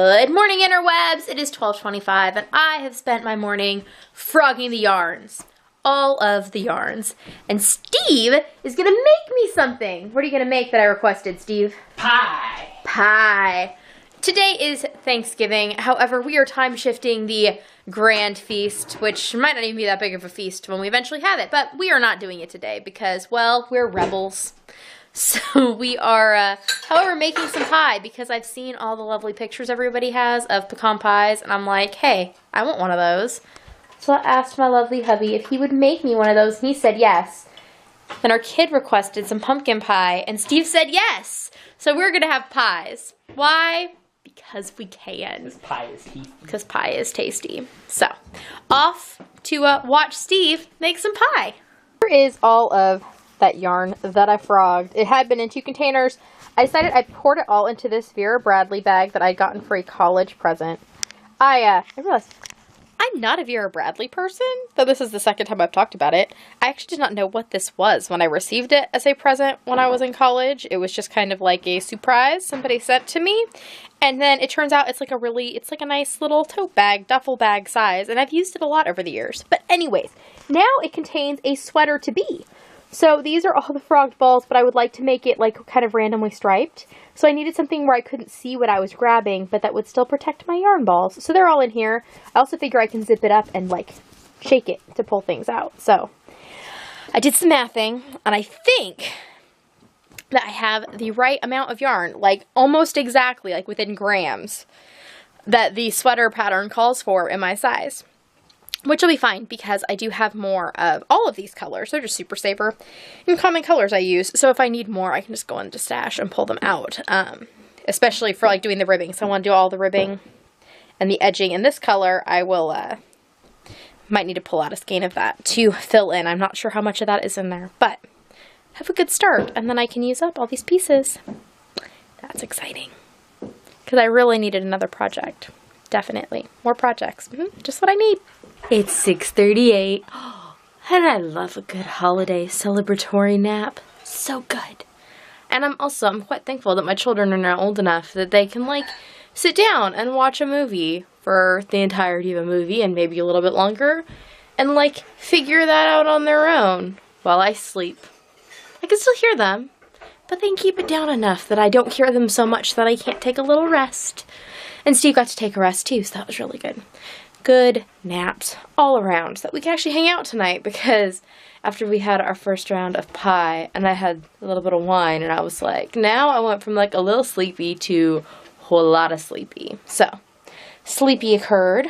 Good morning, interwebs. It is 12:25 and I have spent my morning frogging the yarns. All of the yarns. And Steve is gonna make me something. What are you gonna make that I requested, Steve? Pie. Pie. Today is Thanksgiving. However, we are time shifting the grand feast, which might not even be that big of a feast when we eventually have it. But we are not doing it today because, well, we're rebels. So we are, however, making some pie because I've seen all the lovely pictures everybody has of pecan pies, and I'm like, hey, I want one of those. So I asked my lovely hubby if he would make me one of those, and he said yes. Then our kid requested some pumpkin pie, and Steve said yes. So we're going to have pies. Why? Because we can. Because pie is tasty. Because pie is tasty. So, off to watch Steve make some pie. Here is all of that yarn that I frogged. It had been in 2 containers. I decided I poured it all into this Vera Bradley bag that I'd gotten for a college present. I realized I'm not a Vera Bradley person, though this is the second time I've talked about it. I actually did not know what this was when I received it as a present when I was in college. It was just kind of like a surprise somebody sent to me. And then it turns out it's like a nice little tote bag, duffel bag size, and I've used it a lot over the years. But anyways, now it contains a sweater to be. So these are all the frogged balls, but I would like to make it like kind of randomly striped. So I needed something where I couldn't see what I was grabbing, but that would still protect my yarn balls. So they're all in here. I also figure I can zip it up and like shake it to pull things out. So I did some mathing, and I think that I have the right amount of yarn, like almost exactly, like within grams, that the sweater pattern calls for in my size. Which will be fine because I do have more of all of these colors. They're just Super Saver and common colors I use. So if I need more, I can just go into stash and pull them out. Especially for like doing the ribbing. So I want to do all the ribbing and the edging in this color. I will, might need to pull out a skein of that to fill in. I'm not sure how much of that is in there, but have a good start. And then I can use up all these pieces. That's exciting. Because I really needed another project. Definitely. More projects. Just what I need. It's 6:38, and I love a good holiday celebratory nap. So good. And I'm quite thankful that my children are now old enough that they can, like, sit down and watch a movie for the entirety of a movie and maybe a little bit longer and, like, figure that out on their own while I sleep. I can still hear them, but they can keep it down enough that I don't hear them so much that I can't take a little rest. And Steve got to take a rest, too, so that was really good. Good naps all around so that we can actually hang out tonight, because after we had our first round of pie and I had a little bit of wine and I was like, now I went from like a little sleepy to a whole lot of sleepy. So sleepy occurred.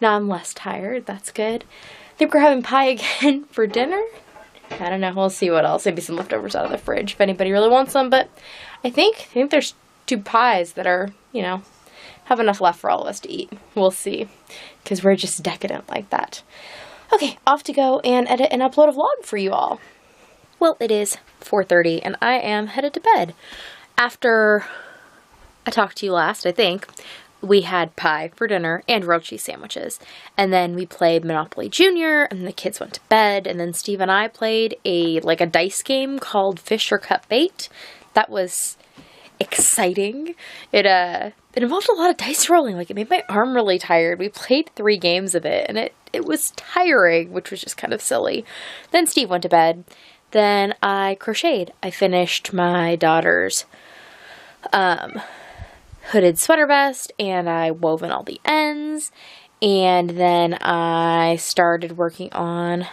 Now I'm less tired. That's good. I think we're having pie again for dinner. I don't know. We'll see what else. Maybe some leftovers out of the fridge if anybody really wants some. But I think there's 2 pies that are, you know, have enough left for all of us to eat. We'll see, because we're just decadent like that. Okay, off to go and edit and upload a vlog for you all. Well, it is 4:30 and I am headed to bed. After I talked to you last, I think, we had pie for dinner and grilled cheese sandwiches. And then we played Monopoly Junior, and the kids went to bed, and then Steve and I played a dice game called Fish or Cut Bait. That was exciting. It involved a lot of dice rolling. Like, it made my arm really tired. We played 3 games of it, and it was tiring, which was just kind of silly. Then Steve went to bed. Then I crocheted. I finished my daughter's hooded sweater vest, and I wove in all the ends. And then I started working on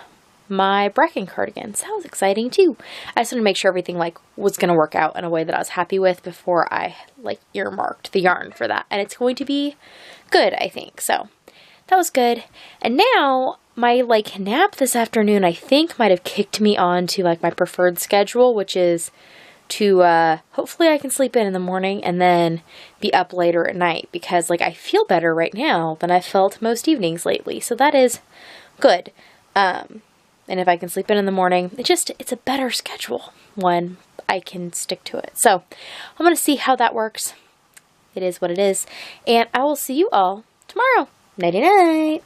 my Brecken cardigan. So that was exciting too. I just wanted to make sure everything was going to work out in a way that I was happy with before I earmarked the yarn for that. And it's going to be good, I think. So that was good. And now my nap this afternoon, I think, might have kicked me on to my preferred schedule, which is to hopefully I can sleep in the morning and then be up later at night, because I feel better right now than I've felt most evenings lately. So that is good. And if I can sleep in the morning, it's a better schedule when I can stick to it. So I'm going to see how that works. It is what it is. And I will see you all tomorrow. Nighty night.